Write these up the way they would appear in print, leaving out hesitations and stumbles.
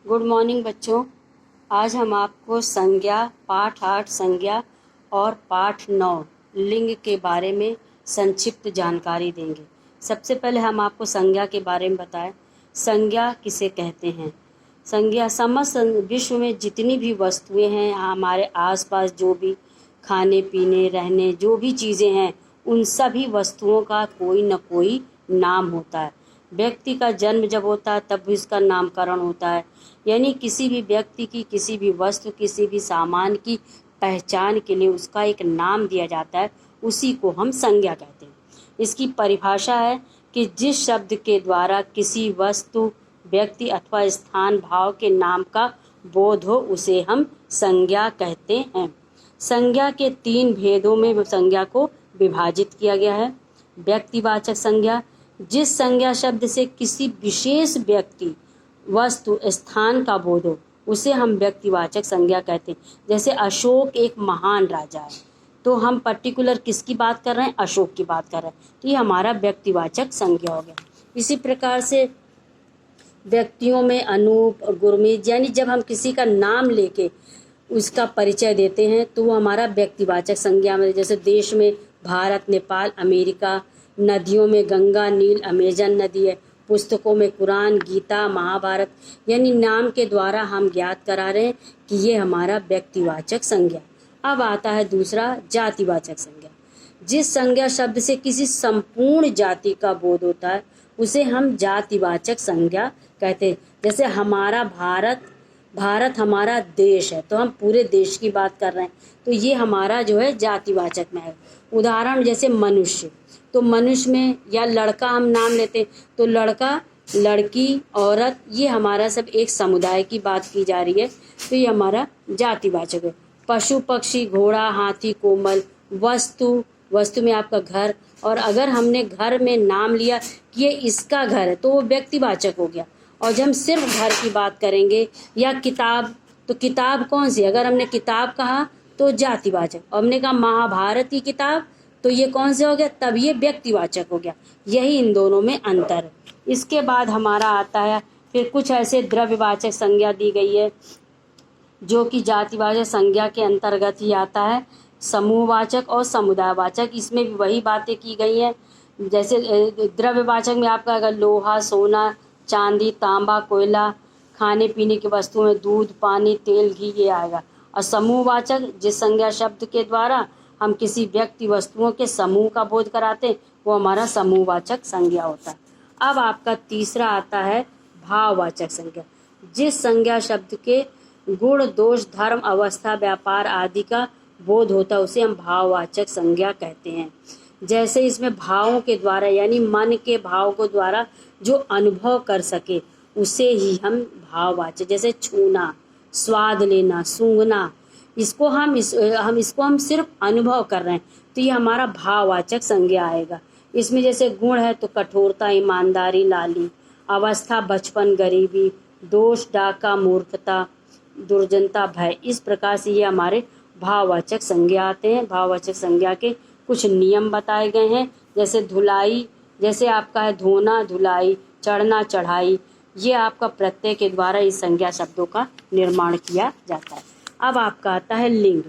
Good morning बच्चों। आज हम आपको संज्ञा पाठ 8 संज्ञा और पाठ 9 लिंग के बारे में संक्षिप्त जानकारी देंगे। सबसे पहले हम आपको संज्ञा के बारे में बताएं। संज्ञा किसे कहते हैं? संज्ञा समस्त विश्व में जितनी भी वस्तुएं हैं, हमारे आसपास जो भी खाने पीने रहने जो भी चीज़ें हैं, उन सभी वस्तुओं का कोई न कोई नाम होता है। व्यक्ति का जन्म जब होता है तब भी उसका नामकरण होता है, यानी किसी भी व्यक्ति की, किसी भी वस्तु, किसी भी सामान की पहचान के लिए उसका एक नाम दिया जाता है, उसी को हम संज्ञा कहते हैं। इसकी परिभाषा है कि जिस शब्द के द्वारा किसी वस्तु, व्यक्ति अथवा स्थान भाव के नाम का बोध हो उसे हम संज्ञा कहते हैं। संज्ञा के 3 भेदों में संज्ञा को विभाजित किया गया है। व्यक्तिवाचक संज्ञा, जिस संज्ञा शब्द से किसी विशेष व्यक्ति, वस्तु, स्थान का बोध हो उसे हम व्यक्तिवाचक संज्ञा कहते हैं। जैसे अशोक एक महान राजा है, तो हम पर्टिकुलर किसकी बात कर रहे हैं? अशोक की बात कर रहे हैं, तो ये हमारा व्यक्तिवाचक संज्ञा हो गया। इसी प्रकार से व्यक्तियों में अनूप, गुरमीत, यानी जब हम किसी का नाम लेके उसका परिचय देते हैं तो वो हमारा व्यक्तिवाचक संज्ञा में। जैसे देश में भारत, नेपाल, अमेरिका, नदियों में गंगा, नील, अमेजन नदी है, पुस्तकों में कुरान, गीता, महाभारत, यानी नाम के द्वारा हम ज्ञात करा रहे हैं कि ये हमारा व्यक्तिवाचक संज्ञा। अब आता है दूसरा, जातिवाचक संज्ञा। जिस संज्ञा शब्द से किसी संपूर्ण जाति का बोध होता है उसे हम जातिवाचक संज्ञा कहते हैं। जैसे हमारा भारत हमारा देश है, तो हम पूरे देश की बात कर रहे हैं, तो ये हमारा जो है जातिवाचक में है। उदाहरण जैसे मनुष्य, तो मनुष्य में या लड़का हम नाम लेते हैं, तो लड़का, लड़की, औरत, ये हमारा सब एक समुदाय की बात की जा रही है, तो ये हमारा जातिवाचक है। पशु, पक्षी, घोड़ा, हाथी, कोमल, वस्तु में आपका घर, और अगर हमने घर में नाम लिया कि ये इसका घर है तो वो व्यक्तिवाचक हो गया। और जब हम सिर्फ घर की बात करेंगे, या किताब, तो किताब कौन सी, अगर हमने किताब कहा तो जातिवाचक, और हमने कहा महाभारत की किताब तो ये कौन से हो गया, तब ये व्यक्तिवाचक हो गया। यही इन दोनों में अंतर है। इसके बाद हमारा आता है फिर कुछ ऐसे द्रव्यवाचक संज्ञा दी गई है जो कि जातिवाचक संज्ञा के अंतर्गत ही आता है। समूहवाचक और समुदायवाचक, इसमें भी वही बातें की गई हैं। जैसे द्रव्यवाचक में आपका अगर लोहा, सोना, चांदी, तांबा, कोयला, खाने पीने की वस्तुओं में दूध, पानी, तेल, घी, ये आएगा। और समूहवाचक, जिस संज्ञा शब्द के द्वारा हम किसी व्यक्ति, वस्तुओं के समूह का बोध कराते हैं, वो हमारा समूहवाचक संज्ञा होता है। अब आपका तीसरा आता है भाववाचक संज्ञा। जिस संज्ञा शब्द के गुण, दोष, धर्म, अवस्था, व्यापार आदि का बोध होता है उसे हम भाववाचक संज्ञा कहते हैं। जैसे इसमें भावों के द्वारा, यानी मन के भाव को द्वारा जो अनुभव कर सके उसे ही हम भाववाचक, जैसे छूना, स्वाद लेना, सूंघना, इसको हम सिर्फ अनुभव कर रहे हैं, तो ये हमारा भाववाचक संज्ञा आएगा। इसमें जैसे गुण है तो कठोरता, ईमानदारी, लाली, अवस्था, बचपन, गरीबी, दोष, डाका, मूर्खता, दुर्जनता, भय, इस प्रकार से ये हमारे भाववाचक संज्ञा आते हैं। भाववाचक संज्ञा के कुछ नियम बताए गए हैं, जैसे धुलाई, जैसे आपका है धोना, धुलाई, चढ़ना, चढ़ाई, ये आपका प्रत्यय के द्वारा इस संज्ञा शब्दों का निर्माण किया जाता है। अब आपका आता है लिंग।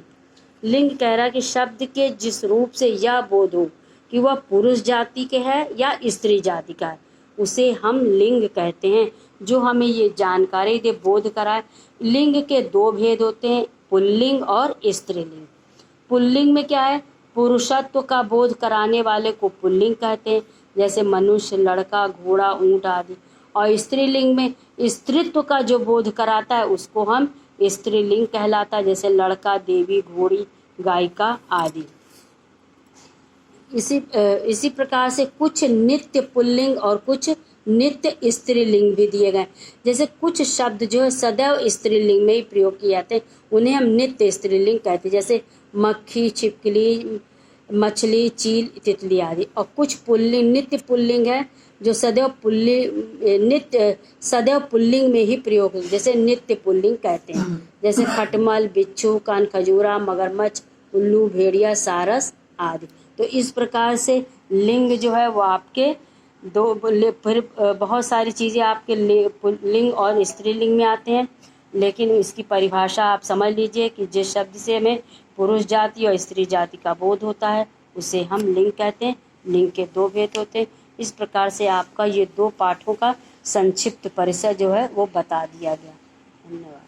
लिंग कह रहा है कि शब्द के जिस रूप से यह बोध हो कि वह पुरुष जाति के है या स्त्री जाति का है उसे हम लिंग कहते हैं। जो हमें ये जानकारी दे, बोध कराए। लिंग के 2 भेद होते हैं, पुल्लिंग और स्त्रीलिंग। पुल्लिंग में क्या है, पुरुषत्व का बोध कराने वाले को पुल्लिंग कहते हैं, जैसे मनुष्य, लड़का, घोड़ा, ऊंट आदि। और स्त्रीलिंग में स्त्रीत्व का जो बोध कराता है उसको हम स्त्रीलिंग कहलाता है, जैसे लड़का, देवी, घोड़ी, गायिका आदि। इसी प्रकार से कुछ नित्य पुल्लिंग और कुछ नित्य स्त्रीलिंग भी दिए गए। जैसे कुछ शब्द जो है सदैव स्त्रीलिंग में ही प्रयोग किए जाते हैं, उन्हें हम नित्य स्त्रीलिंग कहते हैं, जैसे मक्खी, छिपकली, मछली, चील, तितली आदि। और कुछ पुल्लिंग, नित्य पुल्लिंग है जो सदैव पुल्लिंग में ही प्रयोग होते, जैसे नित्य पुल्लिंग कहते हैं, जैसे खटमल, बिच्छू, कान खजूरा, मगरमच्छ, उल्लू, भेड़िया, सारस आदि। तो इस प्रकार से लिंग जो है वो आपके फिर बहुत सारी चीज़ें आपके लिंग और स्त्रीलिंग में आते हैं, लेकिन इसकी परिभाषा आप समझ लीजिए कि जिस शब्द से हमें पुरुष जाति और स्त्री जाति का बोध होता है उसे हम लिंग कहते हैं। लिंग के दो भेद होते हैं। इस प्रकार से आपका ये 2 पाठों का संक्षिप्त परिचय जो है वो बता दिया गया। धन्यवाद।